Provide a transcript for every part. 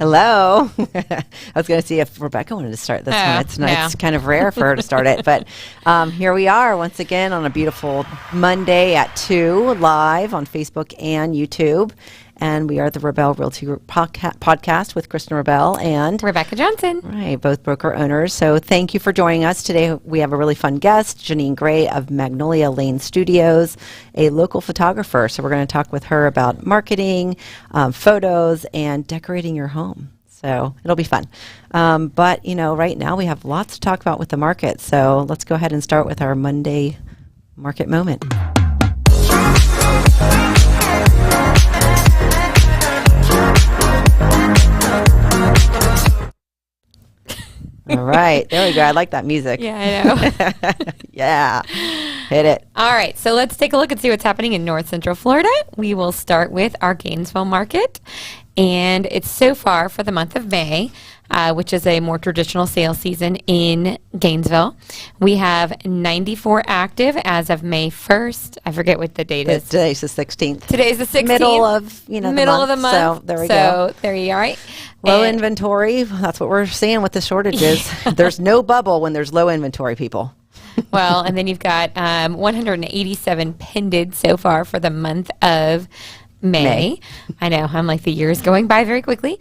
Hello. I was going to see if Rebecca wanted to start this one. It's kind of rare for her to start it, but here we are once again on a beautiful Monday at 2 live on Facebook and YouTube. And we are the Rabell Realty podcast with Kristen Rabell and Rebecca Johnson. Right, both broker owners. So thank you for joining us today. We have a really fun guest, Janine Gray of Magnolia Lane Studios, a local photographer. So we're going to talk with her about marketing, photos, and decorating your home. So it'll be fun. But, you know, right now we have lots to talk about with the market. So let's go ahead and start with our Monday market moment. All right, there we go. I like that music. Yeah, I know. Yeah, hit it. All right, so let's take a look and see what's happening in North Central Florida. We will start with our Gainesville market, and it's so far for the month of May, which is a more traditional sales season in Gainesville. We have 94 active as of May 1st. I forget what the date is. Today's the 16th. Today's the 16th. Middle of the month. So there we go. So there you are. Right? Low inventory. That's what we're seeing with the shortages. There's no bubble when there's low inventory, people. Well, and then you've got 187 pended so far for the month of May. I know. I'm like, the year is going by very quickly.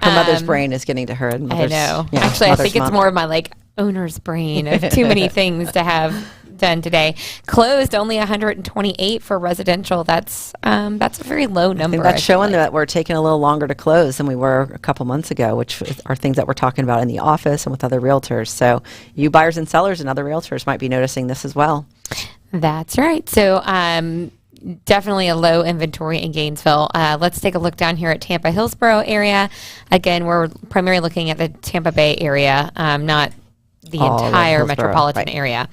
Her mother's brain is getting to her. I know. Yeah, actually, I think it's more of my owner's brain of too many things to have done today. Closed only 128 for residential. That's a very low number. I think that's showing that we're taking a little longer to close than we were a couple months ago, which are things that we're talking about in the office and with other realtors. So you buyers and sellers and other realtors might be noticing this as well. That's right. So definitely a low inventory in Gainesville. Let's take a look down here at Tampa Hillsborough area. Again, we're primarily looking at the Tampa Bay area, not the entire metropolitan area.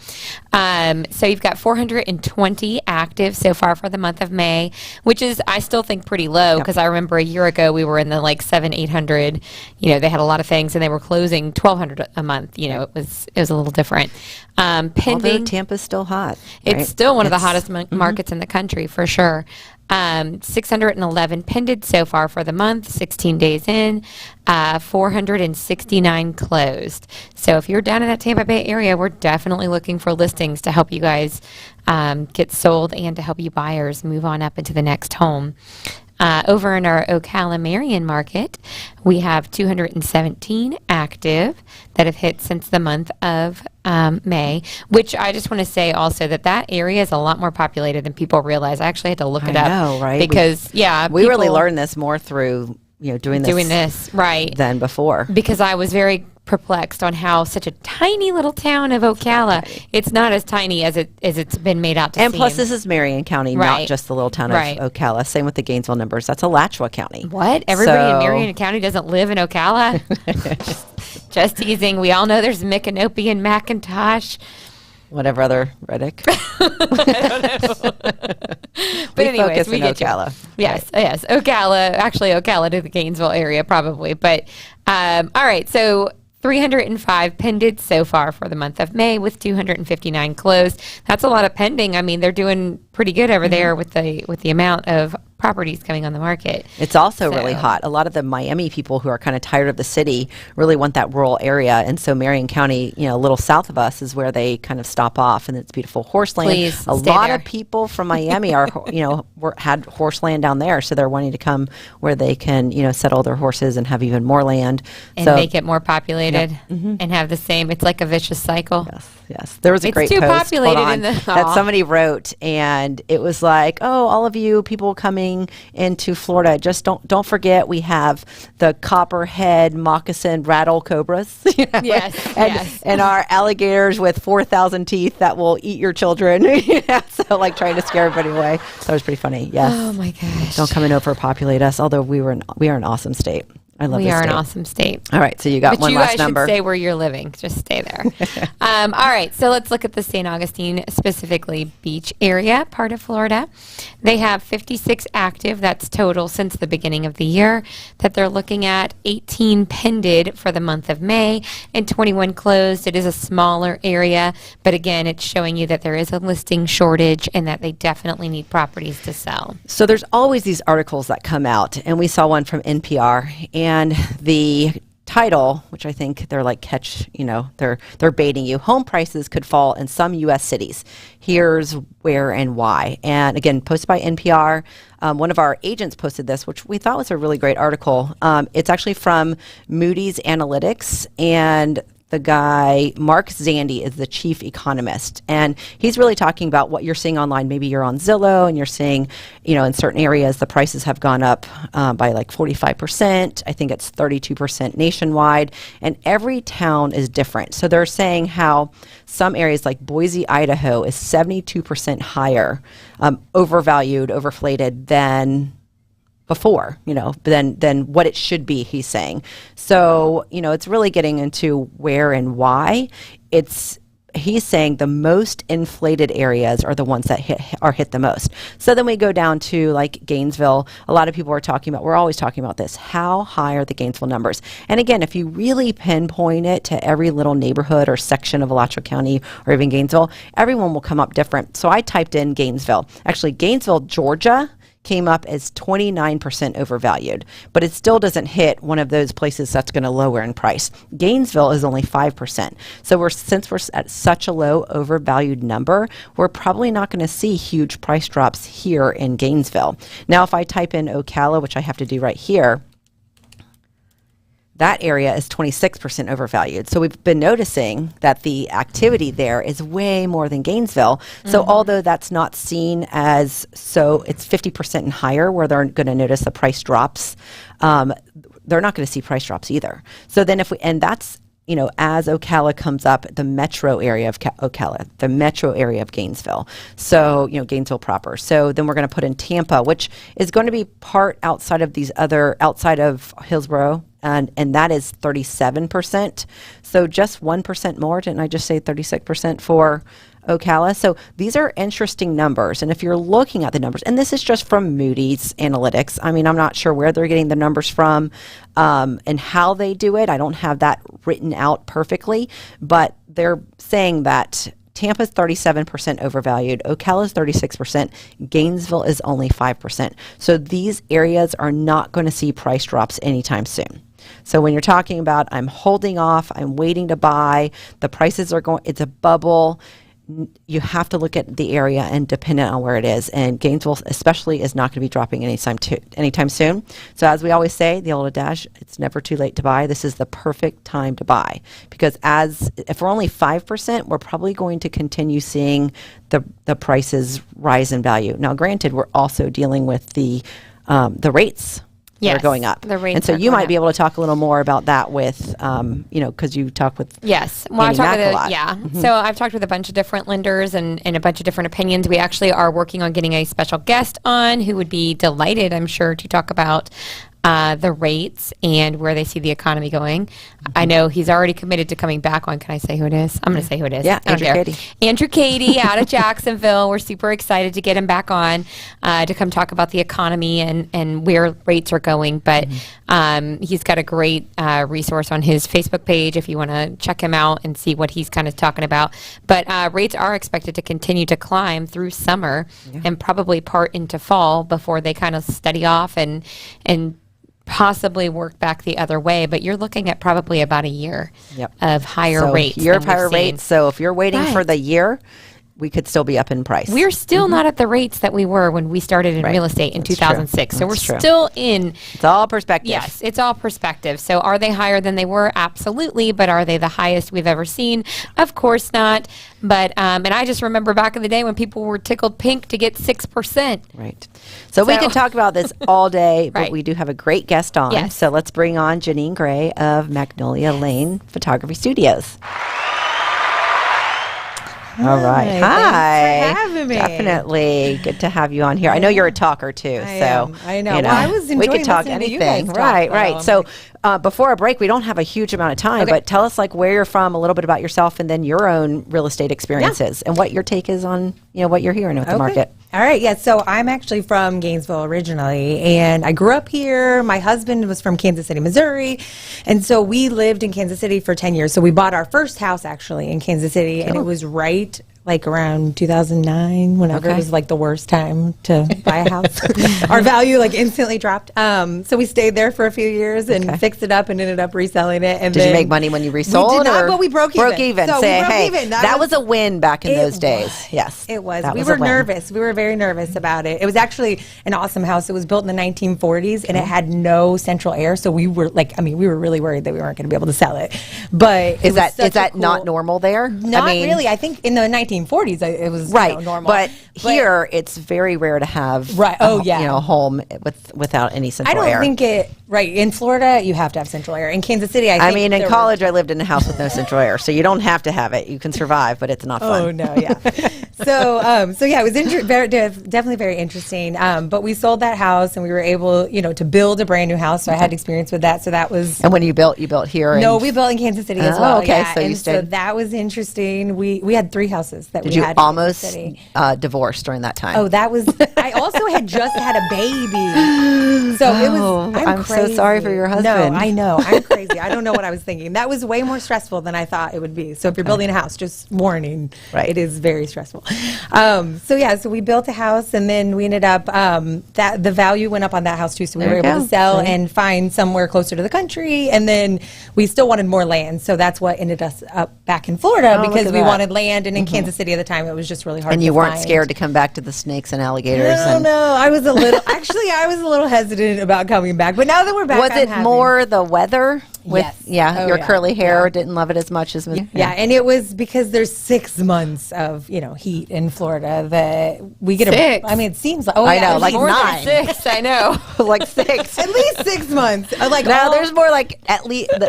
So you've got 420 active so far for the month of May, which is, I still think, pretty low because I remember a year ago we were in the 800. You know, they had a lot of things and they were closing 1,200 a month. You know, it was a little different. Pending, although Tampa's still hot. Right? It's still one of the hottest markets in the country for sure. 611 pended so far for the month, 16 days in, 469 closed. So if you're down in that Tampa Bay area, we're definitely looking for listings to help you guys get sold and to help you buyers move on up into the next home. Over in our Ocala Marion market, we have 217 active that have hit since the month of May, which I just want to say also that area is a lot more populated than people realize. I actually had to look it up. I know, right? Because, we really learned this more through, doing this right than before. Because I was very perplexed on how such a tiny little town of Ocala, it's not as tiny as it's been made out to and seem. Plus, this is Marion County, not just the little town of Ocala. Same with the Gainesville numbers. That's Alachua County. What? Everybody in Marion County doesn't live in Ocala? Just teasing. We all know there's Micanopy and McIntosh. Whatever other Reddick. I don't know. But anyways, we get Ocala. Yes, yes. Ocala, actually Ocala to the Gainesville area probably. But all right, so 305 pended so far for the month of May with 259 closed. That's a lot of pending. I mean, they're doing pretty good over there with the amount of properties coming on the market. It's also really hot. A lot of the Miami people who are kind of tired of the city really want that rural area, and so Marion County, a little south of us, is where they kind of stop off, and it's beautiful horse land. Please a lot of people from Miami are, had horse land down there, so they're wanting to come where they can, settle their horses and have even more land and make it more populated and have the same. It's like a vicious cycle. Yes. There was a great post populated that somebody wrote, and it was like, oh, all of you people coming into Florida, just don't forget we have the copperhead moccasin rattle cobras. And our alligators with 4,000 teeth that will eat your children. So trying to scare everybody away. That was pretty funny. Yes. Oh my gosh. Don't come and overpopulate us, although we are an awesome state. I love we this are state. An awesome state. All right, so you got one last number. You guys should stay where you're living. Just stay there. All right, so let's look at the St. Augustine, specifically beach area, part of Florida. They have 56 active. That's total since the beginning of the year that they're looking at. 18 pended for the month of May and 21 closed. It is a smaller area, but again, it's showing you that there is a listing shortage and that they definitely need properties to sell. So there's always these articles that come out, and we saw one from NPR, and the title, which I think they're like they're baiting you. Home prices could fall in some U.S. cities. Here's where and why. And again, posted by NPR. One of our agents posted this, which we thought was a really great article. It's actually from Moody's Analytics, and the guy, Mark Zandi, is the chief economist. And he's really talking about what you're seeing online. Maybe you're on Zillow and you're seeing, in certain areas, the prices have gone up by like 45%. I think it's 32% nationwide. And every town is different. So they're saying how some areas like Boise, Idaho is 72% higher, overvalued, overflated than before, than what it should be, he's saying. So, it's really getting into where and why. He's saying the most inflated areas are the ones that hit the most. So then we go down to like Gainesville. A lot of people we're always talking about this. How high are the Gainesville numbers? And again, if you really pinpoint it to every little neighborhood or section of Alachua County or even Gainesville, everyone will come up different. So I typed in Gainesville. Actually, Gainesville, Georgia came up as 29% overvalued, but it still doesn't hit one of those places that's going to lower in price. Gainesville is only 5%. So since we're at such a low overvalued number, we're probably not going to see huge price drops here in Gainesville. Now, if I type in Ocala, which I have to do right here, that area is 26% overvalued. So we've been noticing that the activity there is way more than Gainesville. So although that's not seen as it's 50% and higher where they're going to notice the price drops, they're not going to see price drops either. So then that's as Ocala comes up, the metro area of Ocala, the metro area of Gainesville. So, Gainesville proper. So then we're going to put in Tampa, which is going to be part outside of Hillsborough. And that is 37%. So just 1% more. Didn't I just say 36% for Ocala? So these are interesting numbers. And if you're looking at the numbers, and this is just from Moody's Analytics. I mean, I'm not sure where they're getting the numbers from and how they do it. I don't have that written out perfectly, but they're saying that Tampa's 37% overvalued, Ocala's 36%, Gainesville is only 5%. So these areas are not going to see price drops anytime soon. So when you're talking about I'm holding off, I'm waiting to buy, the prices are it's a bubble, you have to look at the area and dependent on where it is. And Gainesville especially is not going to be dropping anytime soon. So as we always say, the old adage, it's never too late to buy. This is the perfect time to buy because if we're only 5%, we're probably going to continue seeing the prices rise in value. Now, granted, we're also dealing with the rates. Yes, are going up. The rates and so you might be able to talk a little more about that with, because you talk with I talk with a lot. Yeah. Mm-hmm. So I've talked with a bunch of different lenders and a bunch of different opinions. We actually are working on getting a special guest on who would be delighted, I'm sure, to talk about the rates and where they see the economy going. Mm-hmm. I know he's already committed to coming back on. Can I say who it is? I'm going to say who it is. Yeah, Andrew Cady out of Jacksonville. We're super excited to get him back on to come talk about the economy and where rates are going. But he's got a great resource on his Facebook page if you want to check him out and see what he's kind of talking about. But rates are expected to continue to climb through summer and probably part into fall before they kind of steady off and possibly work back the other way, but you're looking at probably about a year of higher rates. Year of higher rates. So if you're waiting for the year, we could still be up in price. We're still not at the rates that we were when we started in real estate in 2006. So we're still in. It's all perspective. Yes, it's all perspective. So are they higher than they were? Absolutely. But are they the highest we've ever seen? Of course not. But and I just remember back in the day when people were tickled pink to get 6%. Right. So we can talk about this all day, but we do have a great guest on. Yes. So let's bring on Janine Gray of Magnolia Lane Photography Studios. All right. Hi. Thanks for having me. Definitely. Good to have you on here. I know you're a talker too. I know. Well, I was enjoying we could talk listening anything. To you guys Right. So before a break, we don't have a huge amount of time, but tell us where you're from, a little bit about yourself, and then your own real estate experiences and what your take is on what you're hearing with the market. All right. Yeah. So I'm actually from Gainesville originally, and I grew up here. My husband was from Kansas City, Missouri. And so we lived in Kansas City for 10 years. So we bought our first house actually in Kansas City, and it was right like around 2009, whenever Okay. it was like the worst time to buy a house. Our value like instantly dropped. So we stayed there for a few years and Okay. fixed it up and ended up reselling it. And Did you then make money when you resold? We did not, or but we broke even. Broke even. So Say, we broke hey, even. that was a win back in It those days. was. Yes, It was. That We a were win. nervous. We were very nervous about it. It was actually an awesome house. It was built in the 1940s and it had no central air. So we were we were really worried that we weren't going to be able to sell it. But Is that not normal there? Not really. I think in the 1940s it was Right, normal. but here it's very rare to have Right. Oh, yeah. a home without any I central don't air. think it right in Florida. You have to have central air. In Kansas City, I think in there college I lived in a house with no central air, so you don't have to have it. You can survive, but it's not fun. Oh no, yeah. So yeah, it was definitely very interesting. But we sold that house and we were able, to build a brand new house. So I had experience with that. So that was. And when you built here. No, we built in Kansas City as Oh, well. okay, Yeah. so you and stayed- so that was interesting. We had 3 houses that Did we you had. in Kansas almost City. divorce during that time? Oh, that was. I also had just had a baby, so it was. Oh, I'm so crazy. sorry for your husband. No, I know. I'm crazy. I don't know what I was thinking. That was way more stressful than I thought it would be. So if you're building a house, just warning. Right. It is very stressful. So we built a house, and then we ended up that the value went up on that house too. So we There were you able go. to sell See? and find somewhere closer to the country, and then we still wanted more land. So that's what ended us up back in Florida Oh, look because at we that. wanted land, and in Kansas City at the time it was just really hard. and to you weren't find. scared to come back to the snakes and alligators. No, and no, I was a little. Actually, I was a little hesitant about coming back, but now that we're back, Was I'm it happy. more the weather? With, Yes. Yeah, Oh, your yeah. curly hair Yeah. didn't love it as much as Yeah, and it was because there's 6 months of heat in Florida that we get. 6? It seems like. Oh, I yeah, know, it's like More than 9. 6, I know. like 6. at least 6 months. No, there's more like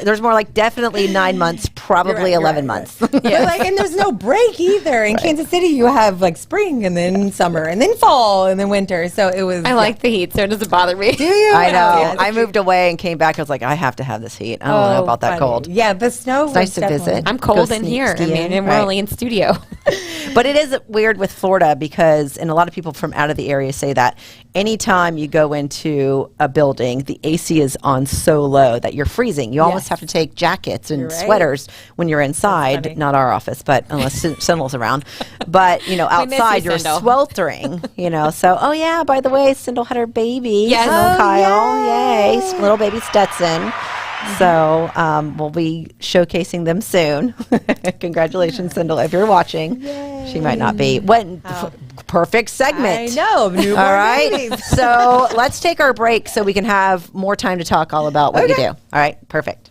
there's more like definitely 9 months, probably You're right, 11 you're months. right. But and there's no break either. In Kansas City, you have like spring and then summer and then fall and then winter. So it was. I like the heat, so it doesn't bother me. Do you? I know. Oh, yeah. I moved away and came back. I was like, I have to have this heat. I don't know about that funny. cold. Yeah, the snow. It's nice was to definitely- visit. I'm Go cold in sneak here. skiing. And we're Right. only in studio. But it is weird with Florida because, and a lot of people from out of the area say that anytime you go into a building, the AC is on so low that you're freezing. You almost Yes. have to take jackets and You're right. sweaters when you're inside. funny. Not our office, but unless Cindel's around. But, miss outside you, you're Cindel. sweltering, So, oh yeah, by the way, Cindel had her baby. Yes. Cindel Oh, Kyle. Yay. Little baby Stetson. So we'll be showcasing them soon. Congratulations, Cindel, if you're watching. She might not be. Perfect segment. I know. Newborn All right. babies. So let's take our break so we can have more time to talk all about what you do. All right. Perfect.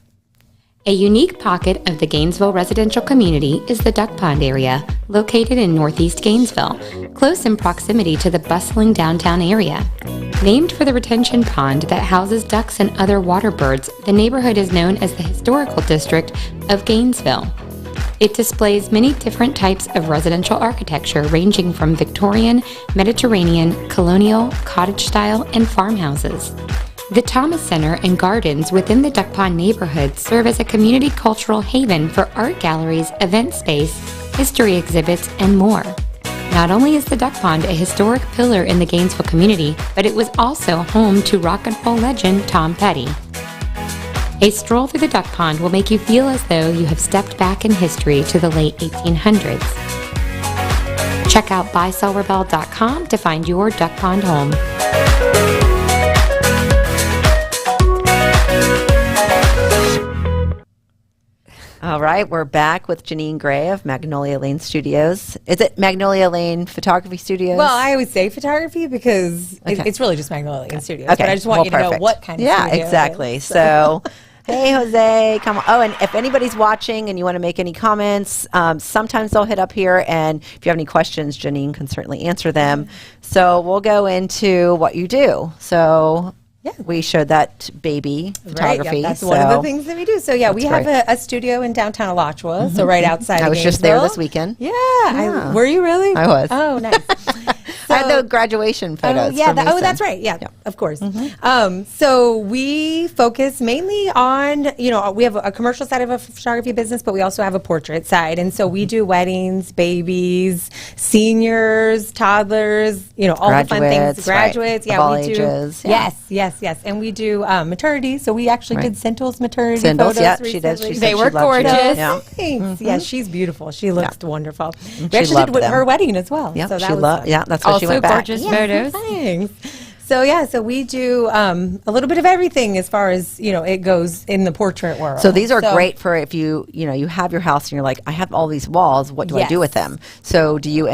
A unique pocket of the Gainesville residential community is the Duck Pond area, located in northeast Gainesville, close in proximity to the bustling downtown area. Named for the retention pond that houses ducks and other water birds, the neighborhood is known as the Historical District of Gainesville. It displays many different types of residential architecture ranging from Victorian, Mediterranean, colonial, cottage style, and farmhouses. The Thomas Center and gardens within the Duck Pond neighborhood serve as a community cultural haven for art galleries, event space, history exhibits, and more. Not only is the Duck Pond a historic pillar in the Gainesville community, but it was also home to rock and roll legend Tom Petty. A stroll through the Duck Pond will make you feel as though you have stepped back in history to the late 1800s. Check out buysellrebell.com to find your Duck Pond home. All right. We're back with Janine Gray of Magnolia Lane Studios. Is it Magnolia Lane Photography Studios? Well, I always say photography because Okay. it's really just Magnolia Lane Studios. Okay. But I just want you to know perfect. what kind of Yeah, studio it exactly. is. So, hey, Jose, come on. Oh, and if anybody's watching and you want to make any comments, sometimes they'll hit up here. And if you have any questions, Janine can certainly answer them. So we'll go into what you do. So Yeah. we showed that baby Right, photography. yeah, that's one of the things that we do. So yeah, we have great. a studio in downtown Alachua, so right outside. I of was just there Gainesville. this weekend. Yeah, were you really? I was. Oh, nice. I had the graduation photos. Yeah. from Mason. That's right. Yeah, of course. So we focus mainly on, we have a commercial side of a photography business, but we also have a portrait side. And so we do weddings, babies, seniors, toddlers, all the fun things. Graduates. Right. Of all ages. Yeah. Yes. And we do maternity. So we actually did Sentil's maternity Sindles, photos yeah, recently. she did. She said They she were loved you. gorgeous. Yeah. Thanks. Yeah, she's beautiful. She looks wonderful. She We actually loved did them. her wedding as well. Yeah, so that she was loved. fun. Yeah, that's why Also she went back. gorgeous photos. Thanks. So we do a little bit of everything as far as it goes in the portrait world. So these are great for if you have your house and you're like, I have all these walls. What do I do with them? So do you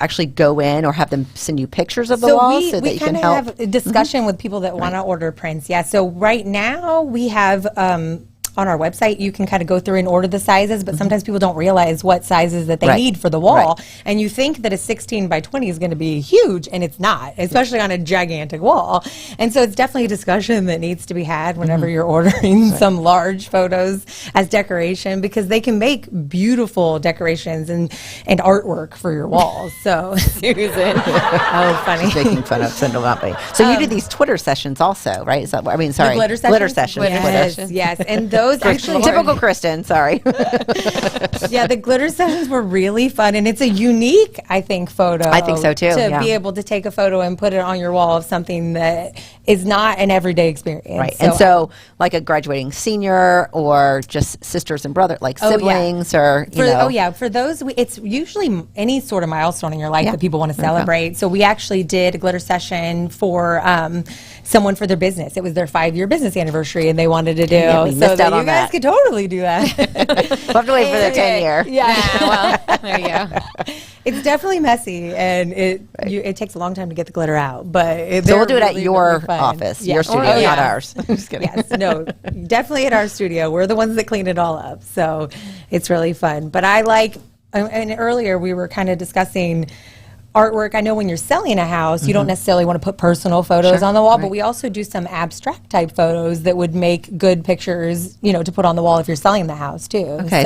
actually go in or have them send you pictures of the walls so that you can help? We have a discussion with people that want to order prints. Yeah. So right now we have. On our website, you can kind of go through and order the sizes, but sometimes people don't realize what sizes that they need for the wall. And you think that a 16 by 20 is going to be huge, and it's not, especially on a gigantic wall. And so it's definitely a discussion that needs to be had whenever you're ordering some large photos as decoration, because they can make beautiful decorations and artwork for your walls. So, Susan. Oh, funny. Making fun of Sindel Motley. So you do these Twitter sessions also, right? Is that what, sorry. Glitter sessions? Yes. And those actually typical Kristen, sorry. Yeah, the glitter sessions were really fun, and it's a unique, I think, photo. I think so too. To be able to take a photo and put it on your wall of something that is not an everyday experience. Right. And so like a graduating senior or just sisters and brothers, like siblings or, For those, it's usually any sort of milestone in your life that people want to celebrate. So we actually did a glitter session for someone for their business. It was their 5-year business anniversary, and they wanted to do. Yeah, we so missed that out on you guys that. could totally do that. We'll have to wait for their 10-year. Yeah. Well, there you go. It's definitely messy, and it takes a long time to get the glitter out. But So we'll do it at your office, your studio, not ours. Just kidding. Yes, no, definitely at our studio. We're the ones that clean it all up, so it's really fun. But I like, and earlier we were kind of discussing artwork. I know when you're selling a house, you don't necessarily want to put personal photos on the wall, but we also do some abstract type photos that would make good pictures, to put on the wall if you're selling the house too. Okay,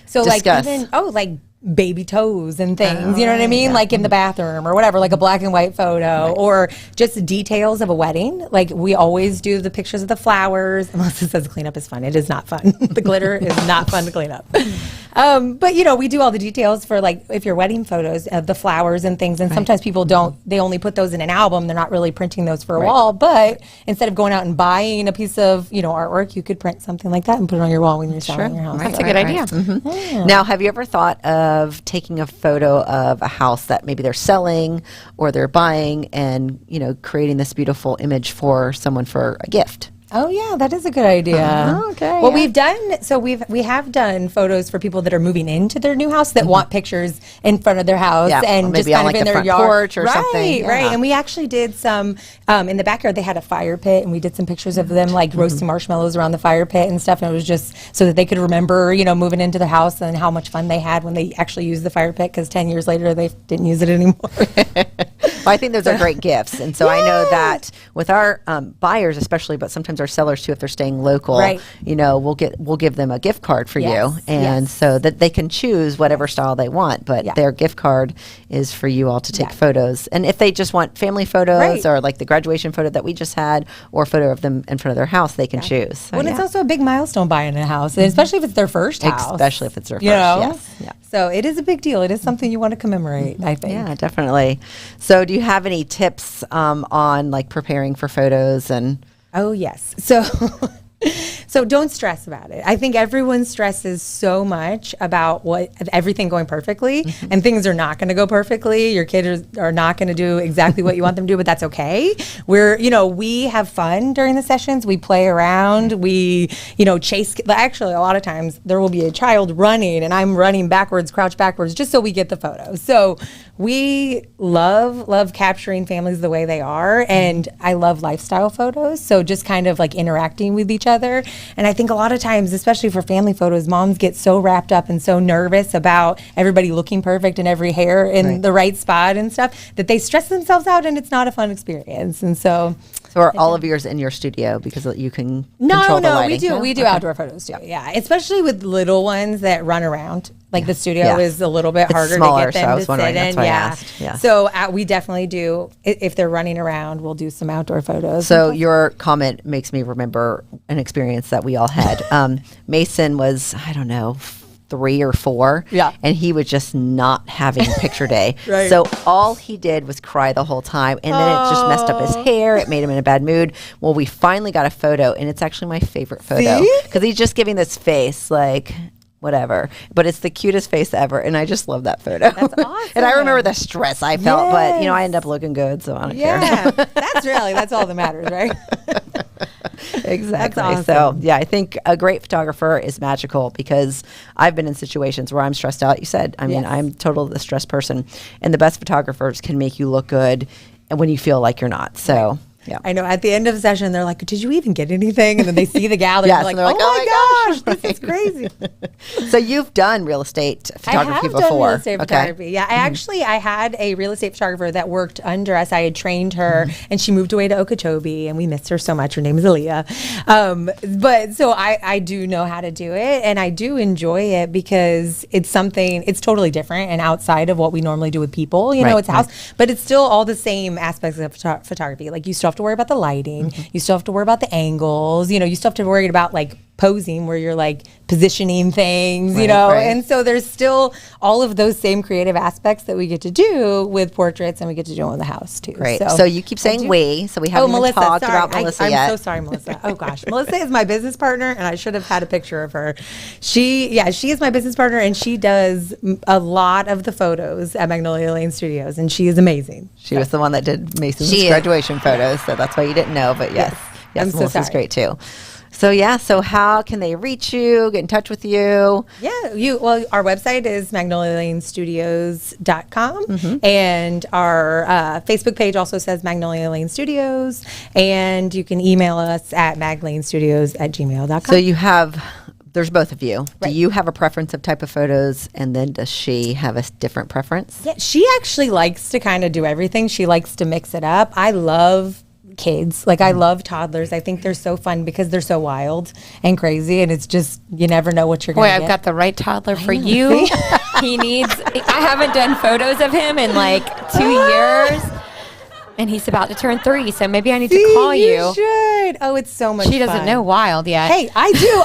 so discuss. Even like baby toes and things, you know what I mean? Like in the bathroom or whatever, like a black and white photo or just details of a wedding. Like we always do the pictures of the flowers, unless it says cleanup is fun. It is not fun. The glitter is not fun to clean up. But we do all the details for like if your wedding photos of the flowers and things. And sometimes people they only put those in an album. They're not really printing those for a wall. But instead of going out and buying a piece of, artwork, you could print something like that and put it on your wall when you're selling your house. That's a good idea. Yeah. Now, have you ever thought of taking a photo of a house that maybe they're selling or they're buying and, creating this beautiful image for someone for a gift? Oh yeah, that is a good idea. Okay. Well, we have done photos for people that are moving into their new house that want pictures in front of their house and maybe just kind on, of in the their front yard porch or something. Right. And we actually did some in the backyard. They had a fire pit, and we did some pictures of them like roasting marshmallows around the fire pit and stuff. And it was just so that they could remember, moving into the house and how much fun they had when they actually used the fire pit. Because 10 years later, they didn't use it anymore. Well, I think those are great gifts, and so I know that with our buyers, especially, but sometimes our sellers too, if they're staying local, we'll give them a gift card for you, and so that they can choose whatever style they want. But their gift card is for you all to take photos, and if they just want family photos or like the graduation photo that we just had, or a photo of them in front of their house, they can choose. So, well, it's also a big milestone buying a house, and especially if it's their first house. Especially if it's their first, yes. Yeah. So it is a big deal. It is something you want to commemorate, I think. Yeah, definitely. So do you have any tips on like preparing for photos and? Oh, yes. So don't stress about it. I think everyone stresses so much about everything going perfectly, and things are not going to go perfectly. Your kids are not going to do exactly what you want them to do, but that's okay. We have fun during the sessions. We play around. We, chase. Actually, a lot of times there will be a child running, and I'm running backwards, crouch backwards, just so we get the photo. So we love capturing families the way they are, and I love lifestyle photos. So just kind of like interacting with each other. And I think a lot of times, especially for family photos, moms get so wrapped up and so nervous about everybody looking perfect and every hair in the right spot and stuff that they stress themselves out, and it's not a fun experience. And so are all of yours in your studio because you can control the lighting? we do outdoor photos too. Yeah, especially with little ones that run around. Like the studio is a little bit harder smaller, to get them so I was to wondering, sit that's in. why I asked. Yeah. So we definitely do. If they're running around, we'll do some outdoor photos. So your comment makes me remember an experience that we all had. Mason was, I don't know, 3 or 4. Yeah. And he was just not having picture day. Right. So all he did was cry the whole time. And then it just messed up his hair. It made him in a bad mood. Well, we finally got a photo, and it's actually my favorite photo. Because he's just giving this face like, whatever. But it's the cutest face ever. And I just love that photo. That's awesome. And I remember the stress I felt. But, I end up looking good, so I don't care. Yeah. That's all that matters, right? Exactly. That's So, awesome. yeah, I think a great photographer is magical because I've been in situations where I'm stressed out. You said, I mean, Yes. I'm totally the stressed person, and the best photographers can make you look good, and when you feel like you're not. So, yeah. I know. At the end of the session, they're like, "Did you even get anything?" And then they see the gallery, Yes, and and they're like, they're like, "Oh my "Oh gosh, this is crazy." So you've done real estate photography I have before. done real estate Okay. photography. Yeah, I had a real estate photographer that worked under us. I had trained her, and she moved away to Okeechobee, and we missed her so much. Her name is Aaliyah. But so I do know how to do it, and I do enjoy it because it's totally different and outside of what we normally do with people. You know, Right, it's a house, but it's still all the same aspects of photography. Like you still have to worry about the lighting, you still have to worry about the angles. You still have to worry about like posing where you're like positioning things, Right, right. and so there's still all of those same creative aspects that we get to do with portraits and we get to do in the house too. Great. So you keep saying we, so we haven't even Melissa, talked sorry. about Melissa I'm yet. so sorry, Melissa. Oh gosh. Melissa is my business partner and I should have had a picture of her. She is my business partner and she does a lot of the photos at Magnolia Lane Studios and she is amazing. She was the one that did Mason's She is. graduation photos, so that's why you didn't know. But yes, I'm so Melissa's sorry. great too. So how can they reach you, get in touch with you? Yeah, our website is magnolialanestudios.com and our Facebook page also says Magnolia Lane Studios and you can email us at maglanestudios@gmail.com. So there's both of you. Right. Do you have a preference of type of photos, and then does she have a different preference? Yeah, she actually likes to kind of do everything. She likes to mix it up. I love kids. Like I love toddlers. I think they're so fun because they're so wild and crazy and it's just you never know what you're Boy, going to I've get. got the right toddler for you. He needs, I haven't done photos of him in like 2 years. And he's about to turn 3, so maybe I need to call you. should. Oh, it's so much She doesn't fun. know wild yet. Hey, I do.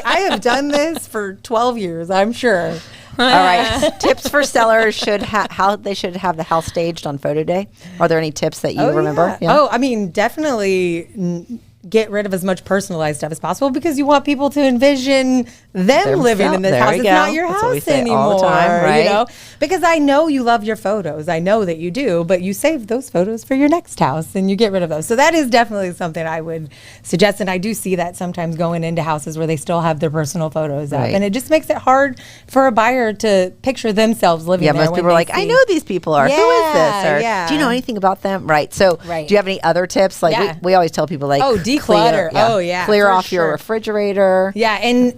I have done this for 12 years, I'm sure. All right. Tips for sellers how they should have the house staged on photo day. Are there any tips that you remember? Yeah. Oh, I mean, definitely get rid of as much personalized stuff as possible because you want people to envision them living in this There house. we It's go. not your That's what we house say anymore. all the time, right? Because I know you love your photos. I know that you do, but you save those photos for your next house and you get rid of those. So that is definitely something I would suggest. And I do see that sometimes going into houses where they still have their personal photos up. Right. And it just makes it hard for a buyer to picture themselves living Yeah, there. most when people are they like, I see- know these people are. Who is this? Or Yeah. do you know anything about them? Right. So Right. do you have any other tips? Like Yeah. we always tell people like, Declutter. Oh, yeah, clear for off your sure. refrigerator. Yeah, and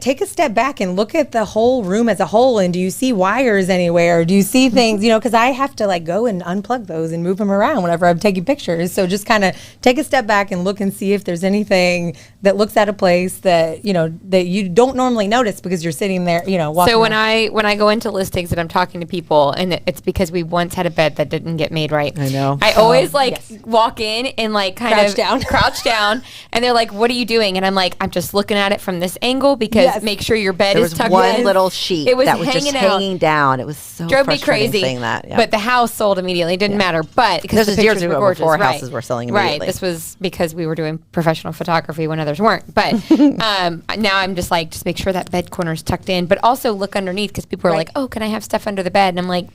take a step back and look at the whole room as a whole. And do you see wires anywhere? Do you see things? Because I have to like go and unplug those and move them around whenever I'm taking pictures. So just kind of take a step back and look and see if there's anything that looks out of place that that you don't normally notice because you're sitting there, walking. So when around. I go into listings and I'm talking to people, and it's because we once had a bed that didn't get made right. I know. I always yes. walk in and like Crouch down. crouch down, and they're like, "What are you doing?" And I'm like, "I'm just looking at it from this angle because Yes. make sure your bed There is was tucked one in." little sheet It was that was just hanging out. hanging down. It was so Drove me frustrating crazy. saying that. Yeah. But the house sold immediately. It didn't matter. But because This the is years pictures were ago gorgeous, before right. houses were selling Right. immediately. This was because we were doing professional photography when others weren't. But now I'm just like, just make sure that bed corner is tucked in. But also look underneath because people are Right. like, "Oh, can I have stuff under the bed?" And I'm like,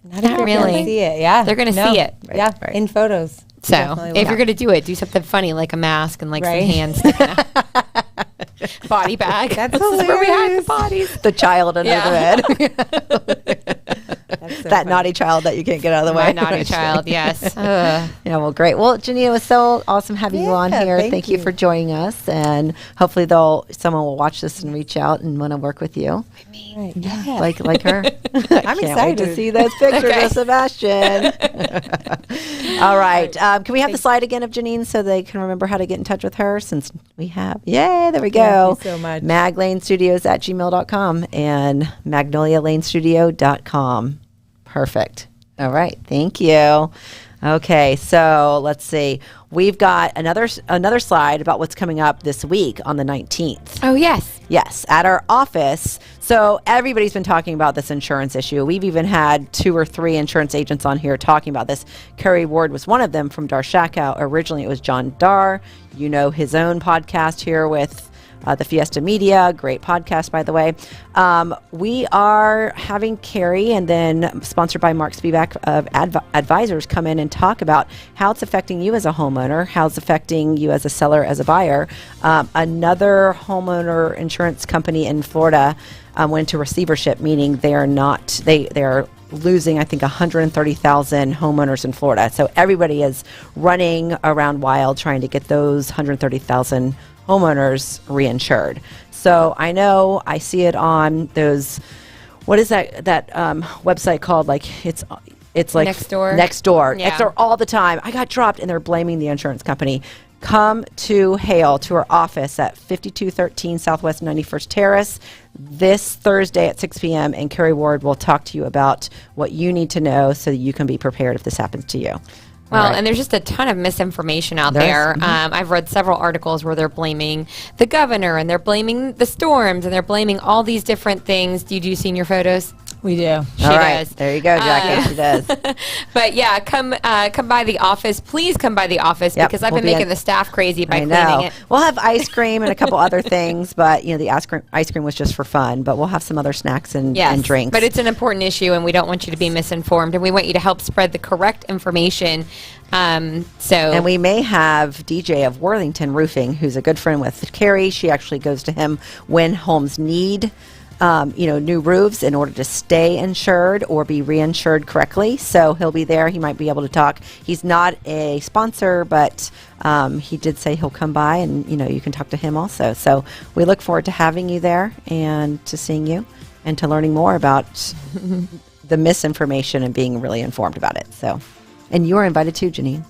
Not if not you're really. gonna see it. Yeah, They're gonna No. see it. Yeah, Right. in photos. So Definitely if will. you're going to do it, do something funny like a mask and like Right. some hands sticking out. Body bag. That's This is where we hide the hilarious. bodies. the child under Yeah. the bed. That's so that naughty child that you can't get out of the way. My naughty child, yes. Ugh. Yeah, well, great. Well, Janine, it was so awesome having you on here. Thank you for joining us, and hopefully someone will watch this and reach out and want to work with you. Right. Yeah. Like her. I'm Can't excited wait to see those pictures of Sebastian. All right. Can we have the slide again of Janine so they can remember how to get in touch with her, since we have? Yay, there we go. Thank you so much. maglanestudios@gmail.com and magnolialanestudio.com. Perfect. All right. Thank you. Okay, so let's see. We've got another slide about what's coming up this week on the 19th. Oh, yes. Yes, at our office. So everybody's been talking about this insurance issue. We've even had 2 or 3 insurance agents on here talking about this. Kerry Ward was one of them from Darshaka. Originally, it was John Dar. You know, his own podcast here with the Fiesta Media, great podcast, by the way. We are having Carrie, and then sponsored by Mark Spivak of Advisors, come in and talk about how it's affecting you as a homeowner, how it's affecting you as a seller, as a buyer. Another homeowner insurance company in Florida went into receivership, meaning they are losing, I think, 130,000 homeowners in Florida. So everybody is running around wild trying to get those 130,000 homeowners reinsured. So I know I see it on those, what is that website called? Like it's like Nextdoor. Yeah. Nextdoor all the time. I got dropped and they're blaming the insurance company. Come to Hale, to our office at 5213 Southwest 91st Terrace this Thursday at 6 p.m. and Kerry Ward will talk to you about what you need to know so that you can be prepared if this happens to you. Well, and there's just a ton of misinformation out there. I've read several articles where they're blaming the governor, and they're blaming the storms, and they're blaming all these different things. Do you see in your photos? We do. She does. There you go, Jackie. She does. But yeah, come by the office. Please come by the office because I've been making the staff crazy by cleaning it. We'll have ice cream and a couple other things, but the ice cream was just for fun. But we'll have some other snacks and drinks. But it's an important issue, and we don't want you to be misinformed, and we want you to help spread the correct information. And we may have DJ of Worthington Roofing, who's a good friend with Carrie. She actually goes to him when homes need new roofs in order to stay insured or be reinsured correctly. So he'll be there. He might be able to talk. He's not a sponsor, but he did say he'll come by and, you can talk to him also. So we look forward to having you there and to seeing you and to learning more about the misinformation and being really informed about it. So, and you are invited too, Janine.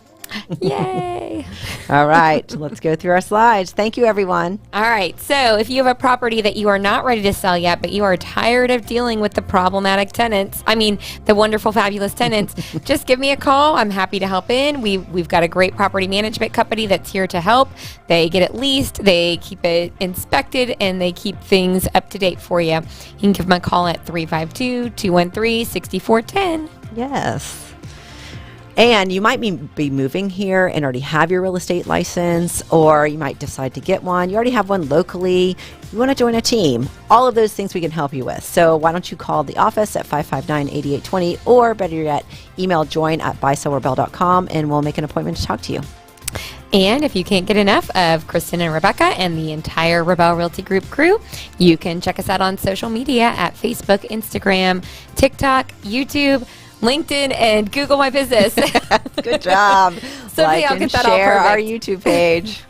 Yay! All right, let's go through our slides. Thank you, everyone. All right, so if you have a property that you are not ready to sell yet, but you are tired of dealing with the problematic tenants, the wonderful, fabulous tenants, just give me a call. I'm happy to help in. We've got a great property management company that's here to help. They get it leased, they keep it inspected, and they keep things up to date for you. You can give them a call at 352-213-6410. Yes. And you might be moving here and already have your real estate license, or you might decide to get one. You already have one locally. You want to join a team. All of those things we can help you with. So why don't you call the office at 559-8820, or better yet, email join@buysellrebell.com, and we'll make an appointment to talk to you. And if you can't get enough of Kristen and Rebecca and the entire Rabell Realty Group crew, you can check us out on social media at Facebook, Instagram, TikTok, YouTube, LinkedIn, and Google My Business. Good job. Someday I'll get that all share perfect. our YouTube page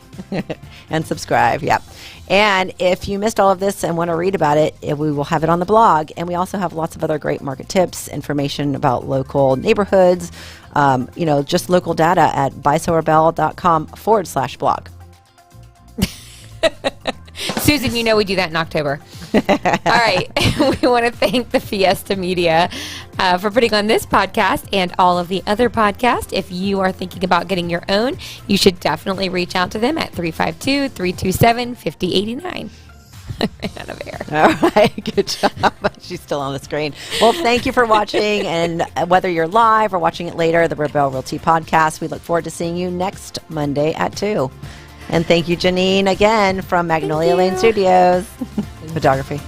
and subscribe. Yep. And if you missed all of this and want to read about it, we will have it on the blog. And we also have lots of other great market tips, information about local neighborhoods, just local data at buysellrebell.com/blog. Susan, we do that in October. All right. We want to thank the Fiesta Media for putting on this podcast and all of the other podcasts. If you are thinking about getting your own, you should definitely reach out to them at 352-327-5089. I ran out of air. All right. Good job. She's still on the screen. Well, thank you for watching. And whether you're live or watching it later, the Rabell Realty podcast, we look forward to seeing you next Monday at 2. And thank you, Janine, again from Magnolia Lane Studios. Photography.